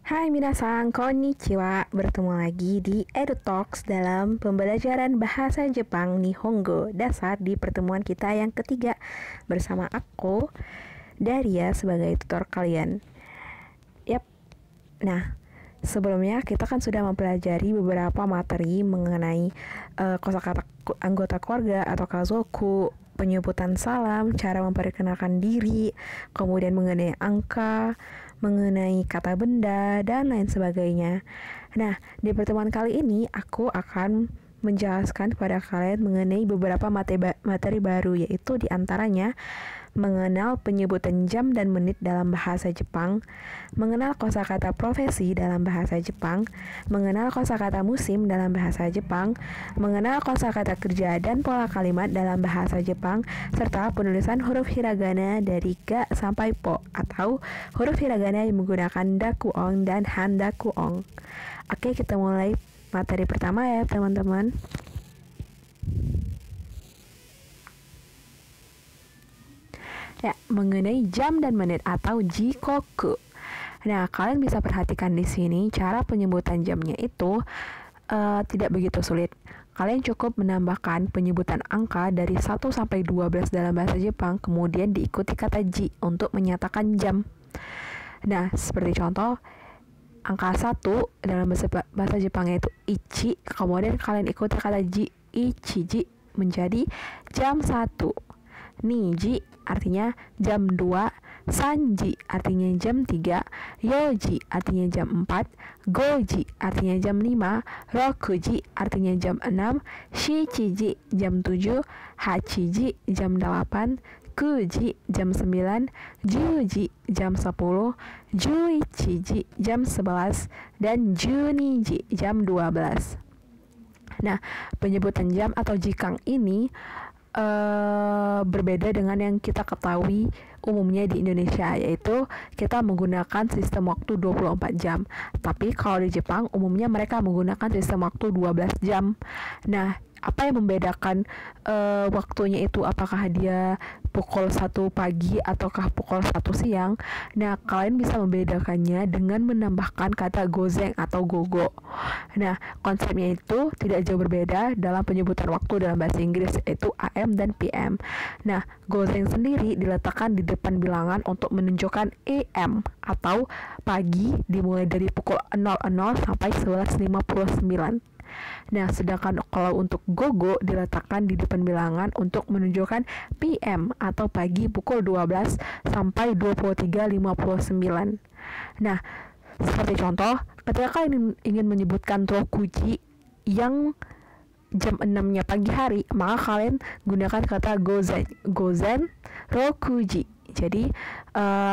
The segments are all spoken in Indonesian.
Hai minasan, konnichiwa. Bertemu lagi di EduTalks dalam pembelajaran bahasa Jepang Nihongo dasar di pertemuan kita yang ketiga bersama aku, Daria, sebagai tutor kalian. Yap. Nah, sebelumnya kita kan sudah mempelajari beberapa materi mengenai kosakata anggota keluarga atau kazoku, penyebutan salam, cara memperkenalkan diri, kemudian mengenai angka, mengenai kata benda, dan lain sebagainya. Nah, di pertemuan kali ini aku akan menjelaskan kepada kalian mengenai beberapa materi baru, yaitu diantaranya mengenal penyebutan jam dan menit dalam bahasa Jepang, mengenal kosakata profesi dalam bahasa Jepang, mengenal kosakata musim dalam bahasa Jepang, mengenal kosakata kerja dan pola kalimat dalam bahasa Jepang, serta penulisan huruf hiragana dari ga sampai po atau huruf hiragana yang menggunakan dakuong dan handakuong. Oke, kita mulai materi pertama ya teman-teman. Ya, mengenai jam dan menit atau jikoku. Nah, kalian bisa perhatikan di sini cara penyebutan jamnya itu tidak begitu sulit. Kalian cukup menambahkan penyebutan angka dari 1 sampai 12 dalam bahasa Jepang, kemudian diikuti kata ji untuk menyatakan jam. Nah, seperti contoh, angka 1 dalam bahasa Jepangnya itu ichi, kemudian kalian ikuti kata ji, ichiji, menjadi jam 1. Niji artinya jam 2, sanji artinya jam 3, yoji artinya jam 4, goji artinya jam 5, rokuji artinya jam 6, shichiji jam 7, hachiji jam 8, kuji jam 9, juji jam 10, juichiji jam 11, dan juniji jam 12. Nah, penyebutan jam atau jikang ini berbeda dengan yang kita ketahui umumnya di Indonesia, yaitu kita menggunakan sistem waktu 24 jam. Tapi kalau di Jepang umumnya mereka menggunakan sistem waktu 12 jam. Nah, apa yang membedakan waktunya itu, apakah dia pukul 1 pagi ataukah pukul 1 siang? Nah, kalian bisa membedakannya dengan menambahkan kata gozeng atau gogo. Nah, konsepnya itu tidak jauh berbeda dalam penyebutan waktu dalam bahasa Inggris, yaitu AM dan PM. Nah, gozeng sendiri diletakkan di depan bilangan untuk menunjukkan AM atau pagi, dimulai dari pukul 00 sampai 11.59. Nah, sedangkan kalau untuk gogo diletakkan di depan bilangan untuk menunjukkan PM atau pagi pukul 12 sampai 23.59. Nah, seperti contoh, ketika kalian ingin menyebutkan rokuji yang jam 6-nya pagi hari, maka kalian gunakan kata gozen rokuji. Jadi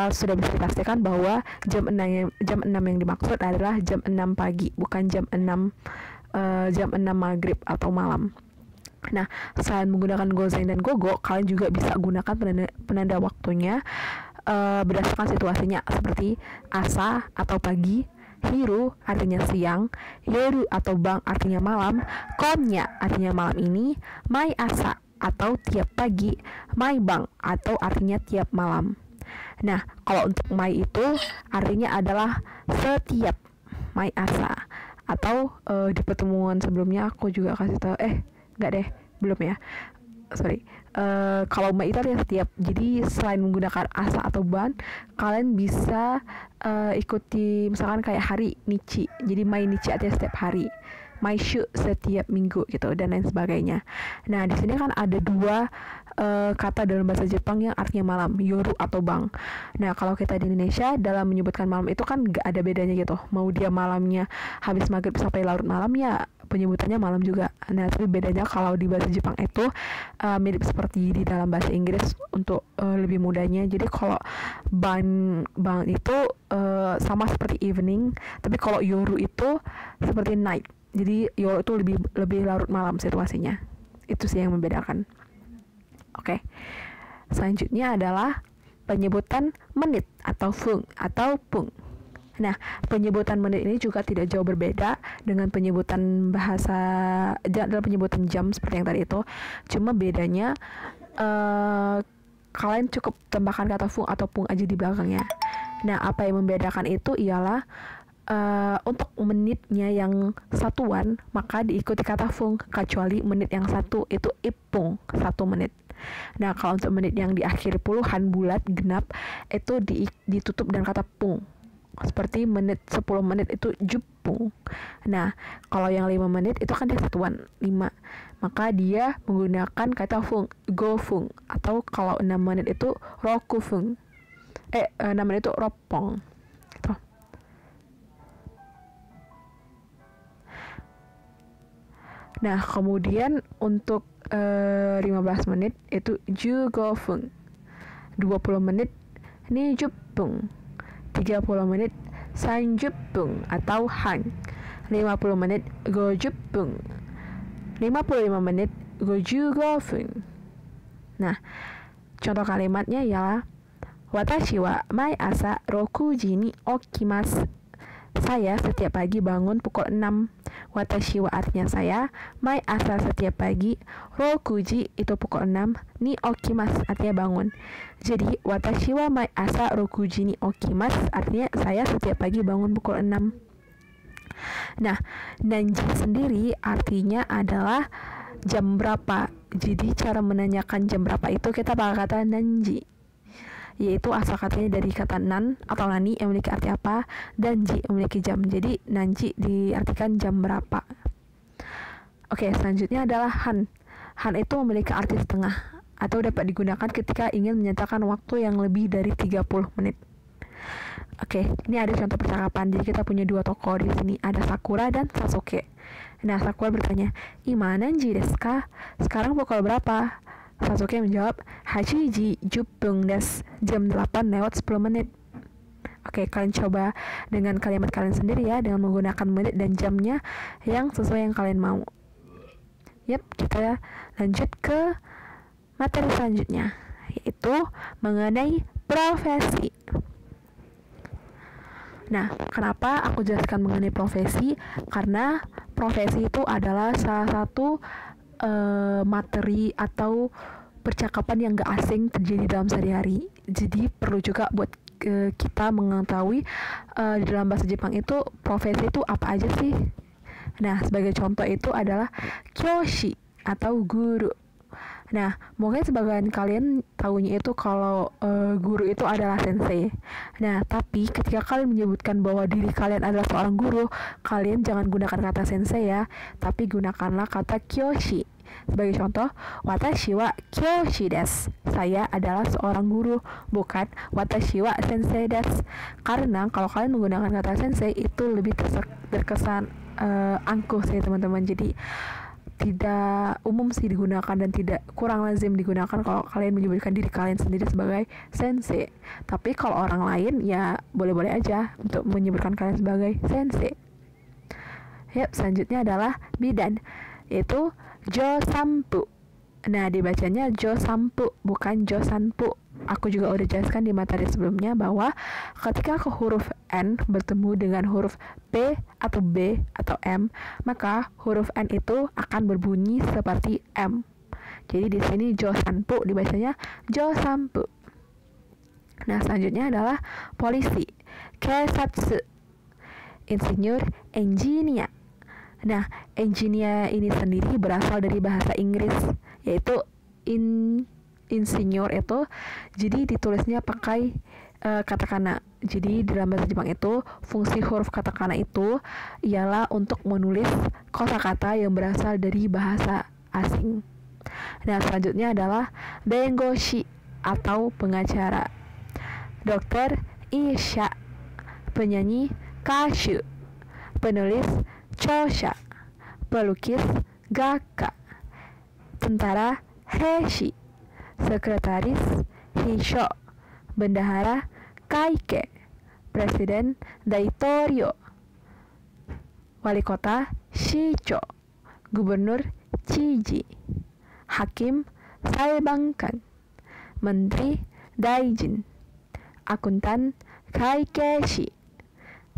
sudah bisa dipastikan bahwa jam 6 yang dimaksud adalah jam 6 pagi, bukan jam 6 maghrib atau malam. Nah, selain menggunakan gozen dan gogo, kalian juga bisa gunakan penanda waktunya berdasarkan situasinya, seperti asa atau pagi, hiru artinya siang, yoru atau bang artinya malam, konya artinya malam ini, mai asa atau tiap pagi, mai bang atau artinya tiap malam. Nah, kalau untuk mai itu artinya adalah setiap mai asa. Atau di pertemuan sebelumnya aku juga kasih tahu, enggak deh, belum ya, sorry. Kalau mai itu artinya setiap, jadi selain menggunakan asa atau ban, kalian bisa ikuti misalkan kayak hari nichi, jadi mai nichi artinya setiap hari, mai shu setiap minggu gitu, dan lain sebagainya. Nah, di sini kan ada dua kata dalam bahasa Jepang yang artinya malam, yoru atau bang. Nah, kalau kita di Indonesia dalam menyebutkan malam itu kan gak ada bedanya gitu, mau dia malamnya habis maghrib sampai larut malam ya penyebutannya malam juga. Nah, tapi bedanya kalau di bahasa Jepang itu mirip seperti di dalam bahasa Inggris untuk lebih mudahnya. Jadi kalau bang itu sama seperti evening, tapi kalau yoru itu seperti night. Jadi yoru itu lebih larut malam situasinya. Itu sih yang membedakan. Oke. Selanjutnya adalah penyebutan menit atau fung atau pung. Nah, penyebutan menit ini juga tidak jauh berbeda dengan penyebutan dalam penyebutan jam seperti yang tadi itu. Cuma bedanya kalian cukup tambahkan kata fung atau pung aja di belakangnya. Nah, apa yang membedakan itu ialah untuk menitnya yang satuan maka diikuti kata fung, kecuali menit yang satu itu ipung, 1 menit. Nah, kalau untuk menit yang diakhiri puluhan bulat genap itu ditutup dengan kata pung. Seperti 10 menit itu jupung. Nah, kalau yang 5 menit itu kan dia satuan 5. Maka dia menggunakan kata fung, go fung. Atau kalau 6 menit itu roku fung. 6 menit itu ropong. Gitu. Nah, kemudian untuk 15 menit itu jugo fung. 20 menit ni jupung. 30 menit sanjupung atau han. 50 menit gojupung. 55 menit gojugofung. Nah, contoh kalimatnya ialah watashi wa mai asa rokuji ni okimasu. Saya setiap pagi bangun pukul 6. Watashi wa artinya saya, mai asa setiap pagi, rokuji itu pukul 6, ni okimasu artinya bangun. Jadi watashi wa mai asa rokuji ni okimasu artinya saya setiap pagi bangun pukul 6. Nah, nanji sendiri artinya adalah jam berapa. Jadi cara menanyakan jam berapa itu kita pakai kata nanji, yaitu asal katanya dari kata nan atau nani yang memiliki arti apa, dan ji memiliki jam. Jadi nanji diartikan jam berapa. Oke, selanjutnya adalah han. Han itu memiliki arti setengah atau dapat digunakan ketika ingin menyatakan waktu yang lebih dari 30 menit. Oke, ini ada contoh percakapan. Jadi kita punya 2 tokoh di sini, ada Sakura dan Sasuke. Nah, Sakura bertanya, "Ima nanji desu ka?" Sekarang pukul berapa? Sasuke menjawab, "Hachiji juppung desu." Jam 8 lewat 10 menit. Oke, kalian coba dengan kalimat kalian sendiri ya, dengan menggunakan menit dan jamnya yang sesuai yang kalian mau. Yap, kita lanjut ke materi selanjutnya, yaitu mengenai profesi. Nah, kenapa aku jelaskan mengenai profesi? Karena profesi itu adalah salah satu materi atau percakapan yang gak asing terjadi dalam sehari-hari. Jadi perlu juga buat kita mengetahui di dalam bahasa Jepang itu profesi itu apa aja sih. Nah, sebagai contoh itu adalah kyoshi atau guru. Nah, mungkin sebagian kalian tahunya itu kalau guru itu adalah sensei. Nah, tapi ketika kalian menyebutkan bahwa diri kalian adalah seorang guru, kalian jangan gunakan kata sensei ya, tapi gunakanlah kata kyoshi. Sebagai contoh, watashi wa kyoshi desu. Saya adalah seorang guru, bukan watashi wa sensei desu. Karena kalau kalian menggunakan kata sensei itu lebih terkesan angkuh sih teman-teman. Jadi tidak umum sih digunakan dan kurang lazim digunakan kalau kalian menyebutkan diri kalian sendiri sebagai sensei. Tapi kalau orang lain ya boleh-boleh aja untuk menyebutkan kalian sebagai sensei. Yap, selanjutnya adalah bidan, yaitu josanpu. Nah, dibacanya josanpu bukan josanpu. Aku juga udah jelaskan di materi sebelumnya bahwa ketika huruf N bertemu dengan huruf P atau B atau M, maka huruf N itu akan berbunyi seperti M. Jadi di sini josanpu dibacanya josanpu. Nah, selanjutnya adalah polisi, kesatsu, insinyur, engineer. Nah, engineer ini sendiri berasal dari bahasa Inggris, yaitu insinyur itu jadi ditulisnya pakai katakana. Jadi dalam bahasa Jepang itu fungsi huruf katakana itu ialah untuk menulis kosakata yang berasal dari bahasa asing. Nah, selanjutnya adalah bengoshi atau pengacara, dokter, isha, penyanyi, kashu, penulis, chosha, pelukis, gakka, tentara, heishi, sekretaris, hisho, bendahara, kaike, presiden, daitorio, wali kota, shicho, gubernur, chiji, hakim, saibankan, menteri, daijin, akuntan, kaikeshi,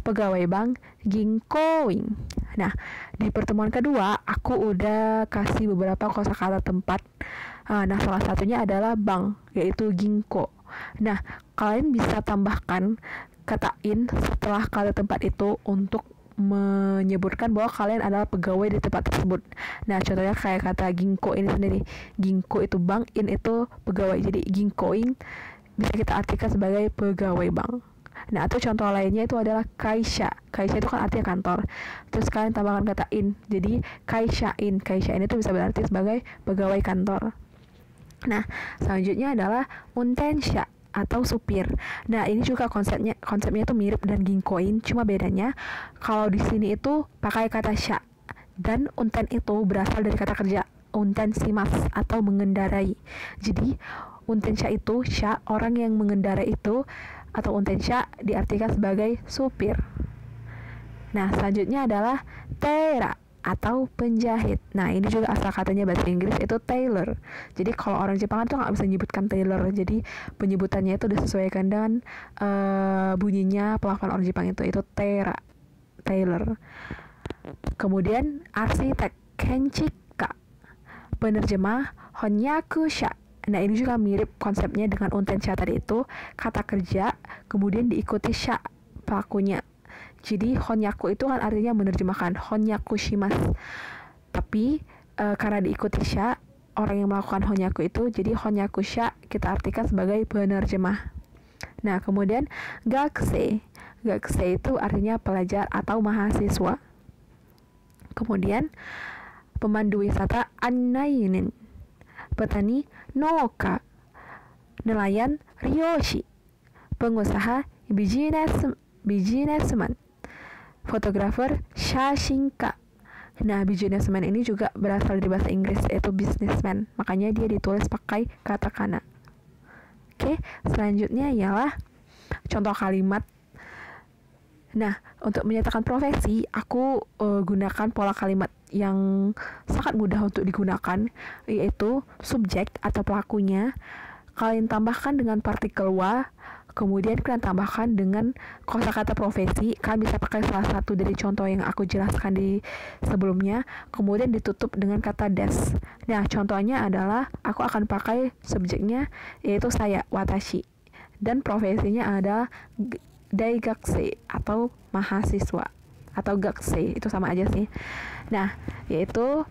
pegawai bank, ginkoin. Nah, di pertemuan kedua aku udah kasih beberapa kosakata tempat. Nah, salah satunya adalah bank, yaitu ginko. Nah, kalian bisa tambahkan kata in setelah kata tempat itu untuk menyebutkan bahwa kalian adalah pegawai di tempat tersebut. Nah, contohnya kayak kata ginko ini sendiri. Ginko itu bank, in itu pegawai. Jadi ginkoing bisa kita artikan sebagai pegawai bank. Nah, atau contoh lainnya itu adalah kaisha. Kaisha itu kan artinya kantor. Terus kalian tambahkan kata in. Jadi kaishain. Kaishain itu bisa berarti sebagai pegawai kantor. Nah, selanjutnya adalah untensha atau supir. Nah, ini juga konsepnya itu mirip dan ginkoin, cuma bedanya kalau di sini itu pakai kata sha, dan unten itu berasal dari kata kerja untensimas atau mengendarai. Jadi untensha itu sha, orang yang mengendarai itu, atau untensha diartikan sebagai supir. Nah, selanjutnya adalah tera atau penjahit. Nah, ini juga asal katanya bahasa Inggris itu tailor. Jadi kalau orang Jepang tuh nggak bisa menyebutkan tailor. Jadi penyebutannya itu disesuaikan dengan bunyinya pelafalan orang Jepang itu tera, tailor. Kemudian arsitek kenchika, penerjemah honyakusha. Nah, ini juga mirip konsepnya dengan untensha tadi itu, kata kerja kemudian diikuti sha, pelakunya. Jadi honyaku itu kan artinya menerjemahkan, honyaku shimasu. Tapi karena diikuti sha, orang yang melakukan honyaku itu, jadi honyaku sha kita artikan sebagai penerjemah. Nah, kemudian gakusei. Gakusei itu artinya pelajar atau mahasiswa. Kemudian pemandu wisata annainin, petani noka, nelayan ryoshi, pengusaha businessman, fotografer shashinka. Nah, businessman ini juga berasal dari bahasa Inggris, yaitu businessman. Makanya dia ditulis pakai katakana. Oke, selanjutnya ialah contoh kalimat. Nah, untuk menyatakan profesi, aku gunakan pola kalimat yang sangat mudah untuk digunakan, yaitu subjek atau pelakunya. Kalian tambahkan dengan partikel wa, kemudian kalian tambahkan dengan kosakata profesi. Kalian bisa pakai salah satu dari contoh yang aku jelaskan di sebelumnya, kemudian ditutup dengan kata des. Nah, contohnya adalah aku akan pakai subjeknya, yaitu saya, watashi, dan profesinya adalah daigakusei atau mahasiswa, atau gakusei, itu sama aja sih. Nah, yaitu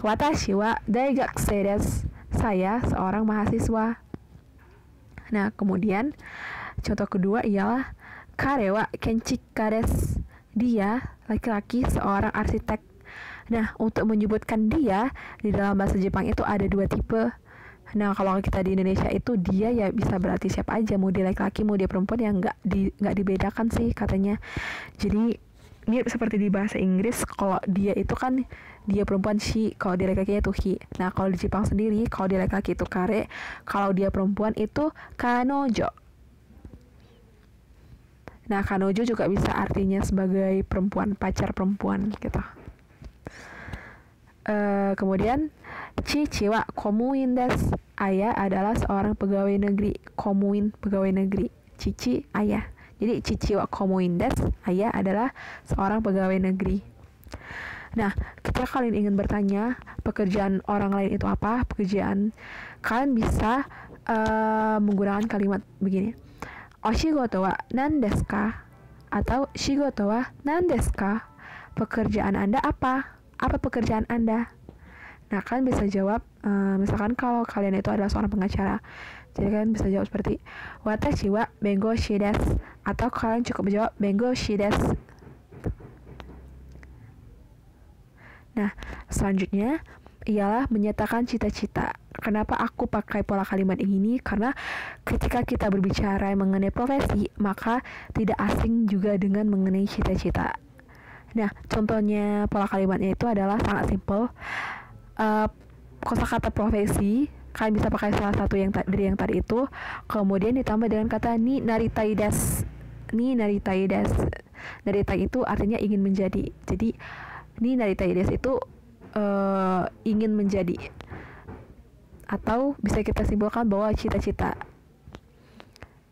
watashi wa daigakusei desu, saya seorang mahasiswa. Nah, kemudian contoh kedua ialah kare wa kenchika desu, dia laki-laki seorang arsitek. Nah, untuk menyebutkan dia di dalam bahasa Jepang itu ada dua tipe. Nah, kalau kita di Indonesia itu dia ya bisa berarti siapa aja, mau dia laki-laki mau dia perempuan, yang nggak dibedakan sih katanya. Jadi mirip seperti di bahasa Inggris, kalau dia itu kan dia perempuan she, kalau dia laki-laki itu he. Nah, kalau di Jepang sendiri, kalau dia laki-laki itu kare, kalau dia perempuan itu kanojo. Nah, kanojo juga bisa artinya sebagai perempuan, pacar perempuan gitu. Kemudian chichi wa komuin desu, ayah adalah seorang pegawai negeri. Komuin, pegawai negeri. Cici, ayah. Jadi chichi wa komuin desu, ayah adalah seorang pegawai negeri. Nah, ketika kalian ingin bertanya pekerjaan orang lain itu apa, kalian bisa menggunakan kalimat begini. Oshigoto wa nan desu ka? Atau shigoto wa nan desu ka? Pekerjaan Anda apa? Apa pekerjaan Anda? Nah, kalian bisa jawab, misalkan kalau kalian itu adalah seorang pengacara, jadi kalian bisa jawab seperti watashi wa bengoshi desu, atau kalian cukup jawab bengoshi desu. Nah, selanjutnya ialah menyatakan cita-cita. Kenapa aku pakai pola kalimat ini? Karena ketika kita berbicara mengenai profesi, maka tidak asing juga dengan mengenai cita-cita. Nah, contohnya pola kalimatnya itu adalah sangat simpel. Kosakata profesi, kalian bisa pakai salah satu dari yang tadi itu, kemudian ditambah dengan kata ni naritai desu. Ni naritai desu. Naritai itu artinya ingin menjadi. Jadi ni naritai desu itu ingin menjadi, atau bisa kita simpulkan bahwa cita-cita.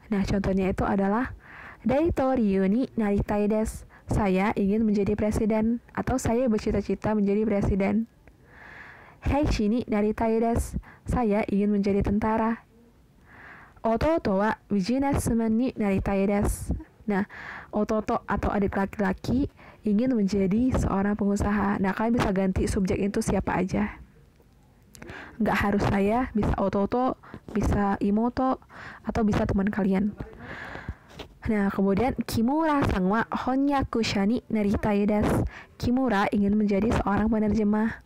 Nah, contohnya itu adalah daitoriu ni naritai desu, saya ingin menjadi presiden, atau saya bercita-cita menjadi presiden. Heishi ni naritai desu, saya ingin menjadi tentara. Ototo wa businessman ni naritai desu, Nah, ototo atau adik laki-laki ingin menjadi seorang pengusaha. Nah, kalian bisa ganti subjek itu siapa aja. Nggak harus saya, bisa ototo, bisa imoto, atau bisa teman kalian. Nah, kemudian Kimura-san wa honyaku sha ni naritai desu. Kimura ingin menjadi seorang penerjemah.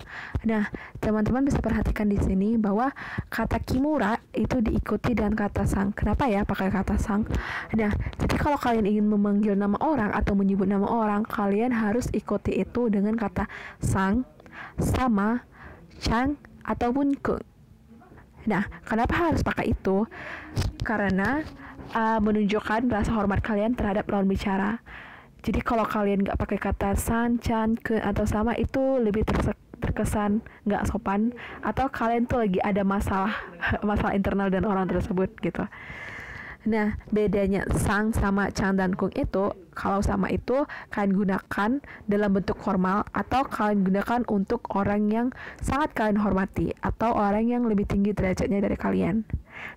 Nah, teman-teman bisa perhatikan di sini bahwa kata Kimura itu diikuti dengan kata sang. Kenapa ya pakai kata sang? Nah, jadi kalau kalian ingin memanggil nama orang atau menyebut nama orang, kalian harus ikuti itu dengan kata sang, sama, chan, ataupun kun. Nah, kenapa harus pakai itu? Karena menunjukkan rasa hormat kalian terhadap lawan bicara. Jadi kalau kalian nggak pakai kata san, chan, kun, atau sama, itu lebih terkesan nggak sopan, atau kalian tuh lagi ada masalah internal dan orang tersebut gitu. Nah, bedanya sang sama chan dan kung itu, kalau sama itu kalian gunakan dalam bentuk formal, atau kalian gunakan untuk orang yang sangat kalian hormati atau orang yang lebih tinggi derajatnya dari kalian.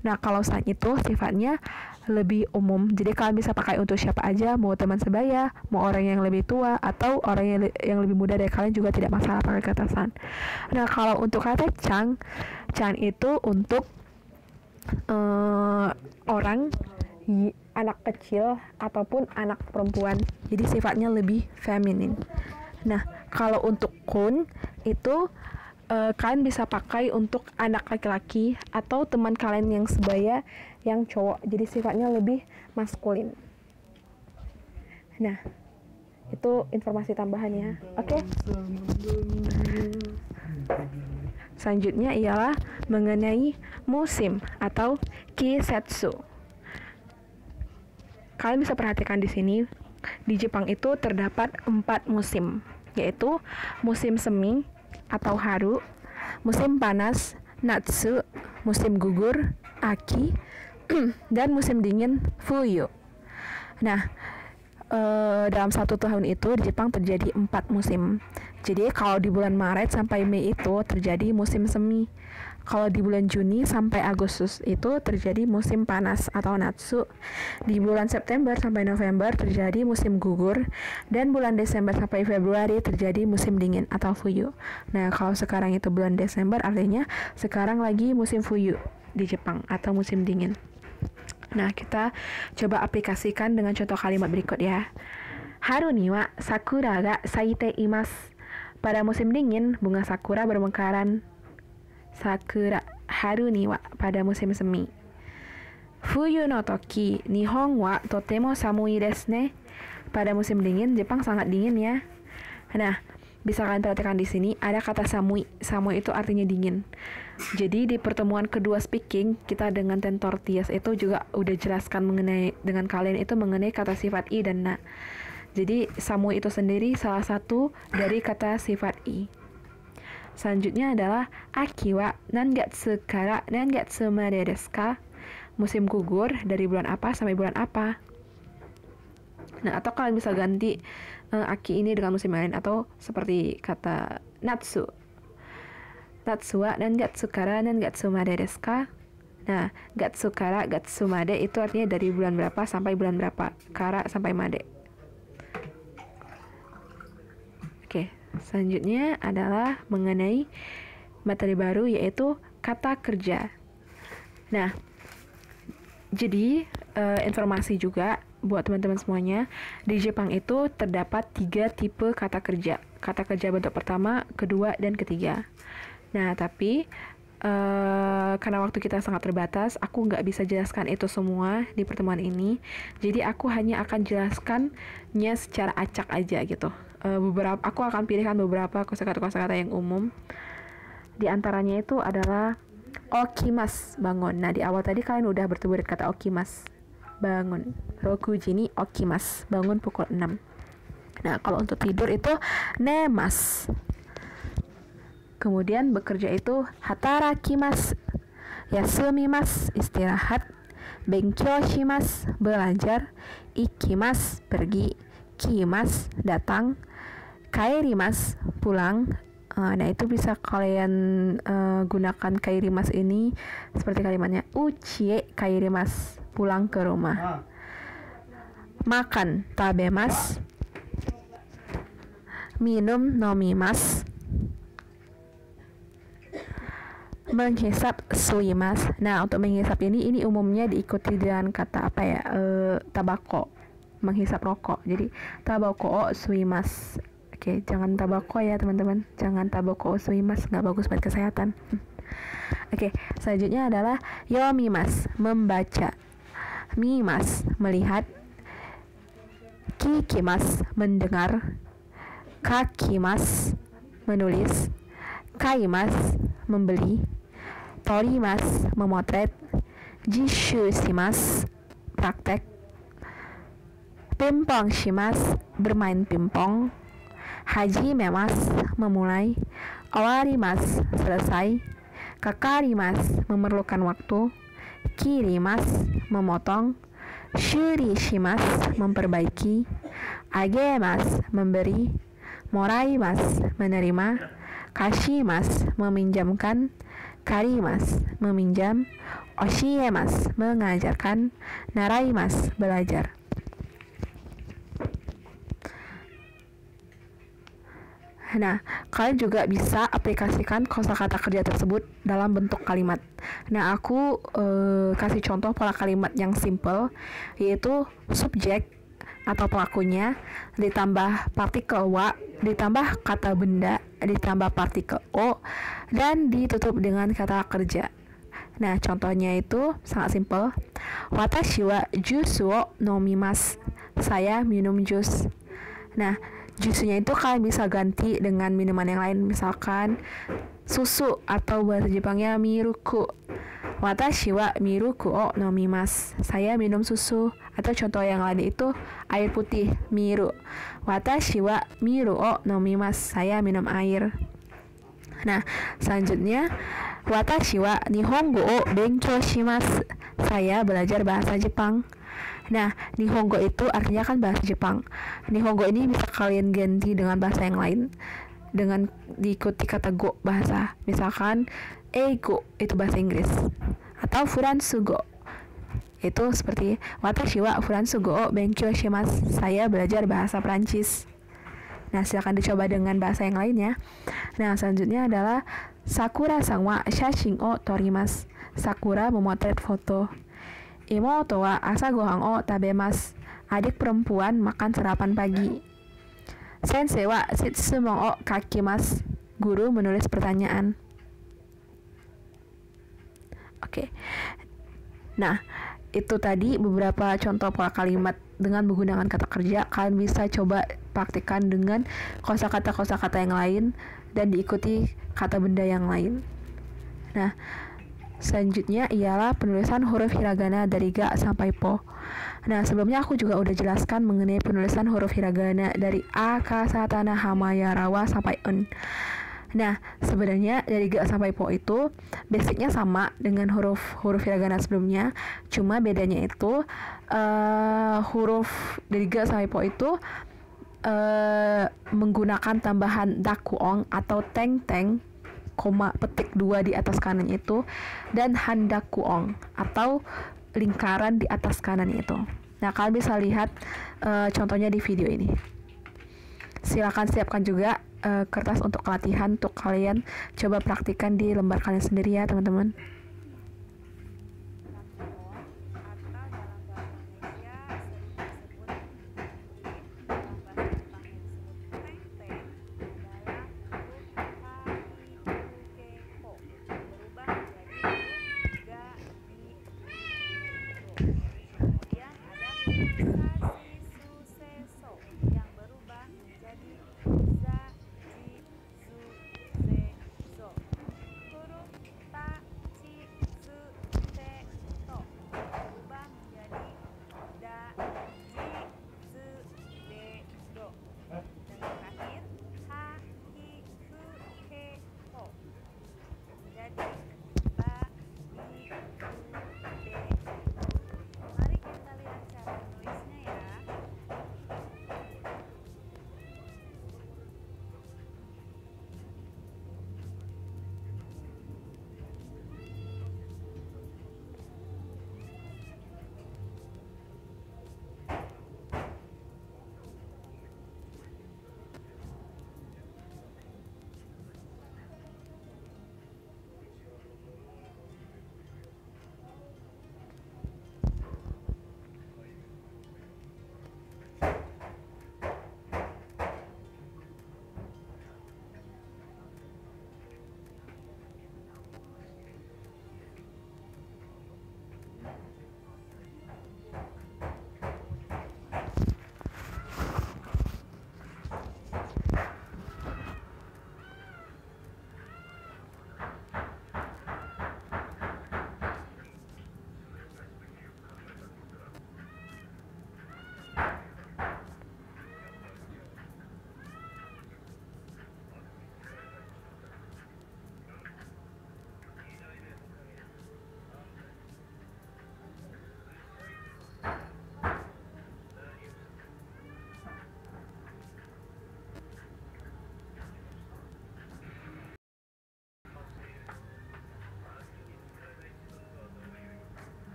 Nah, kalau sang itu sifatnya lebih umum, jadi kalian bisa pakai untuk siapa aja, mau teman sebaya, mau orang yang lebih tua, atau orang yang lebih muda dari kalian juga tidak masalah pakai kata san. Nah, kalau untuk kata chan itu untuk orang, anak kecil ataupun anak perempuan, jadi sifatnya lebih feminin. Nah, kalau untuk kun itu kalian bisa pakai untuk anak laki-laki atau teman kalian yang sebaya yang cowok, jadi sifatnya lebih maskulin. Nah, itu informasi tambahannya. Oke. Selanjutnya ialah mengenai musim atau kisetsu. Kalian bisa perhatikan di sini, di Jepang itu terdapat 4 musim, yaitu musim semi atau haru, musim panas, natsu, musim gugur, aki, dan musim dingin, fuyu. Nah, dalam 1 tahun itu di Jepang terjadi 4 musim. Jadi kalau di bulan Maret sampai Mei itu terjadi musim semi. Kalau di bulan Juni sampai Agustus itu terjadi musim panas atau natsu. Di bulan September sampai November terjadi musim gugur. Dan bulan Desember sampai Februari terjadi musim dingin atau fuyu. Nah, kalau sekarang itu bulan Desember, artinya sekarang lagi musim fuyu di Jepang atau musim dingin. Nah, kita coba aplikasikan dengan contoh kalimat berikut ya. Haru ni wa sakura ga saite imasu. Pada musim dingin, bunga sakura bermekaran. Sakura, haru ni wa, pada musim semi. Fuyu no toki, Nihon wa totemo samui desu ne. Pada musim dingin, Jepang sangat dingin ya. Nah, bisa kalian perhatikan di sini ada kata samui. Samui itu artinya dingin. Jadi di pertemuan kedua speaking, kita dengan tentor tias itu juga udah jelaskan dengan kalian itu mengenai kata sifat i dan na. Jadi samui itu sendiri salah satu dari kata sifat i. Selanjutnya adalah aki wa nangatsu kara nangatsu made desu ka? Musim gugur dari bulan apa sampai bulan apa? Nah, atau kalian bisa ganti aki ini dengan musim lain, atau seperti kata natsu. Natsu wa nangatsu kara nangatsu made desu ka? Nah, gatsu kara gatsu made itu artinya dari bulan berapa sampai bulan berapa. Kara sampai made. Oke. Selanjutnya adalah mengenai materi baru, yaitu kata kerja. Nah, jadi informasi juga buat teman-teman semuanya, di Jepang itu terdapat 3 tipe kata kerja. Kata kerja bentuk pertama, kedua, dan ketiga. Nah, tapi karena waktu kita sangat terbatas, aku nggak bisa jelaskan itu semua di pertemuan ini. Jadi aku hanya akan jelaskannya secara acak aja gitu. Aku akan pilihkan beberapa kosakata yang umum. Di antaranya itu adalah okimas, bangun. Nah, di awal tadi kalian udah bertemu dengan kata okimas, bangun. Rokuji ni okimas, bangun pukul 6. Nah, kalau untuk tidur itu nemas. Kemudian bekerja itu hatarakimasu, yasumimasu, istirahat, benkyou shimasu, belajar, ikimasu, pergi, kimasu, datang, kaerimasu, pulang. Nah, itu bisa kalian gunakan kaerimasu ini seperti kalimatnya uchie kaerimasu, pulang ke rumah. makan tabemas, minum nomimas, menghisap suimas. Nah, untuk menghisap ini umumnya diikuti dengan kata apa ya? Tabako, menghisap rokok. Jadi tabako suimas. Oke, jangan tabako ya teman-teman. Jangan tabako suimas, nggak bagus buat kesehatan. Oke, selanjutnya adalah yomimas, membaca. Mimas, melihat. Kikimas, mendengar. Kakimas, menulis. Kaimas, membeli. Torimas, memotret. Jishu shimas, praktek. Pimpong shimas, bermain pimpong. Haji memas, memulai. Awarimas, selesai. Kakarimas, memerlukan waktu. Kirimas, memotong. Shurishimas, memperbaiki. Agemas, memberi. Moraimas, menerima. Kashimas, meminjamkan. Karimas, meminjam. Oshiemas, mengajarkan. Naraimas, belajar. Nah, kalian juga bisa aplikasikan kosakata kerja tersebut dalam bentuk kalimat. Nah, aku kasih contoh pola kalimat yang simple, yaitu subjek atau pelakunya, ditambah partikel wa, ditambah kata benda, ditambah partikel o, dan ditutup dengan kata kerja. Nah, contohnya itu sangat simple. Watashi wa jusu wo nomimasu. Saya minum jus. Nah, jusnya itu kalian bisa ganti dengan minuman yang lain, misalkan susu atau bahasa Jepangnya miruku. Watashi wa miruku o nomimasu. Saya minum susu. Atau contoh yang lain itu air putih, miru. Watashi wa miru o nomimasu. Saya minum air. Nah, selanjutnya watashi wa nihongo o benkyou shimasu. Saya belajar bahasa Jepang. Nah, Nihongo itu artinya kan bahasa Jepang. Nihongo ini bisa kalian ganti dengan bahasa yang lain dengan diikuti kata go bahasa. Misalkan eigo itu bahasa Inggris, atau furansugo itu seperti watashi wa furansugo o benkyou shimasu. Saya belajar bahasa Prancis. Nah, silakan dicoba dengan bahasa yang lainnya. Nah, selanjutnya adalah Sakura sang wa shashin o torimasu. Sakura memotret foto. Imoto wa asa gohan o tabemasu. Adik perempuan makan sarapan pagi. Sensei wa shitsumon o kakimasu. Guru menulis pertanyaan. Oke. Nah, itu tadi beberapa contoh pola kalimat dengan menggunakan kata kerja. Kalian bisa coba praktikkan dengan kosakata-kosakata yang lain dan diikuti kata benda yang lain. Nah, selanjutnya ialah penulisan huruf hiragana dari ga sampai po. Nah, sebelumnya aku juga udah jelaskan mengenai penulisan huruf hiragana dari a, ka, satana, hamaya, rawa sampai en. Nah, sebenarnya dari ga sampai po itu basicnya sama dengan huruf hiragana sebelumnya, cuma bedanya itu huruf dari ga sampai po itu menggunakan tambahan dakuong atau teng-teng, koma petik 2 di atas kanan itu, dan handakuong atau lingkaran di atas kanan itu. Nah, kalian bisa lihat contohnya di video ini. Silakan siapkan juga kertas untuk latihan untuk kalian coba praktikkan di lembar kalian sendiri ya teman-teman.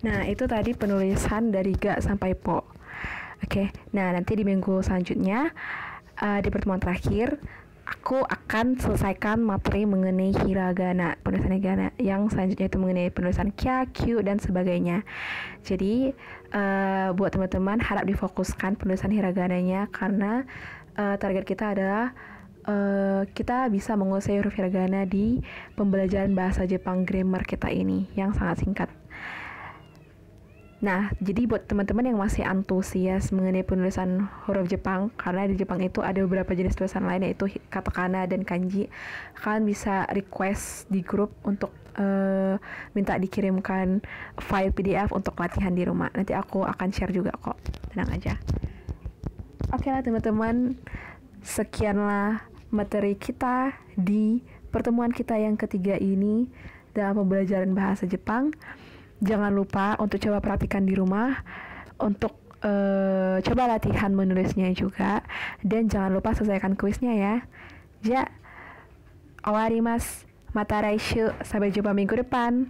Nah, itu tadi penulisan dari ga sampai po. Oke, nah nanti di minggu selanjutnya, di pertemuan terakhir, aku akan selesaikan materi mengenai hiragana, penulisan hiragana. Yang selanjutnya itu mengenai penulisan kya, kyu, dan sebagainya. Jadi, buat teman-teman harap difokuskan penulisan hiragananya karena target kita adalah kita bisa menguasai huruf hiragana di pembelajaran bahasa Jepang grammar kita ini yang sangat singkat. Nah, jadi buat teman-teman yang masih antusias mengenai penulisan huruf Jepang, karena di Jepang itu ada beberapa jenis tulisan lain yaitu katakana dan kanji, kalian bisa request di grup untuk minta dikirimkan file PDF untuk latihan di rumah. Nanti aku akan share juga kok, tenang aja. Oke lah teman-teman, sekianlah materi kita di pertemuan kita yang ketiga ini dalam pembelajaran bahasa Jepang. Jangan lupa untuk coba perhatikan di rumah, untuk coba latihan menulisnya juga, dan jangan lupa selesaikan kuisnya ya. Ja, owarimasu. Mata raishu. Sampai jumpa minggu depan.